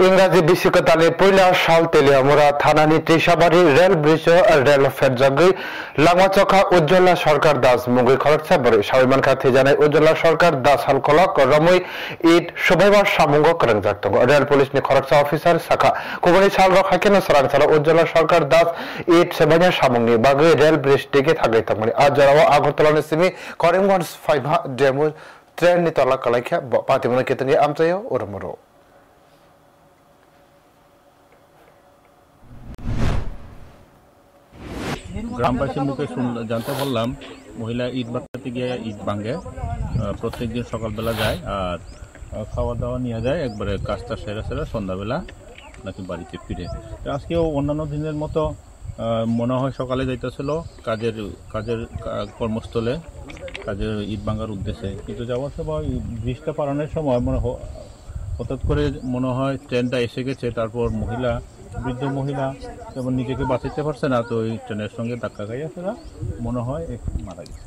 इंराजी बिसिकतानि पयला साल तेलियामुरा थानानि त्रिसाबारि रेल ब्रिज रेल फेटजागै लामाचखा उज्ज्वला सरकार दास मुगै खरकसा बरै साविमानखा थैजानाय उज्ज्वला सरकार दास हालखलक रमै ईद सबाइबार सामुंगो करंजाक दङ रेल पुलिसनि खरकसा अफिसार साखा कुबुनि साल रखाखेनो सरांसाला उज्ज्वला सरकार दास ईद सेबाइना सामुंनि बागै रेल ब्रिज टिके थागै तंगनि आजराव आगरतलानि सिमी करिमगंज फाइभा डेमु ट्रेननि तला कलाइखा पातिमनि केतनि आमचायो उरमरो গ্রামবাসীর মুখে জানতে পারলাম মহিলা ঈদ বাড়াতে গিয়ে ঈদ ভাঙে প্রত্যেকদিন সকালবেলা যায় আর খাওয়া দাওয়া নিয়ে যায় একবারে কাজটা সেরে সেরে সন্ধ্যাবেলা নাকি বাড়িতে ফিরে আজকেও অন্যান্য দিনের মতো মনে হয় সকালে যাইতেছিল কাজের কর্মস্থলে কাজের ঈদ ভাঙার উদ্দেশ্যে কিন্তু যাওয়ার সময় ব্রিজটা পারানোর সময় হঠাৎ করে মনে হয় ট্রেনটা এসে গেছে তারপর বৃদ্ধ মহিলা যেমন নিজেকে বাঁচাতে পারছে না তো এই ট্রেনের সঙ্গে ধাক্কা খাইয়া ফেরা মনে হয় মারা গেছে।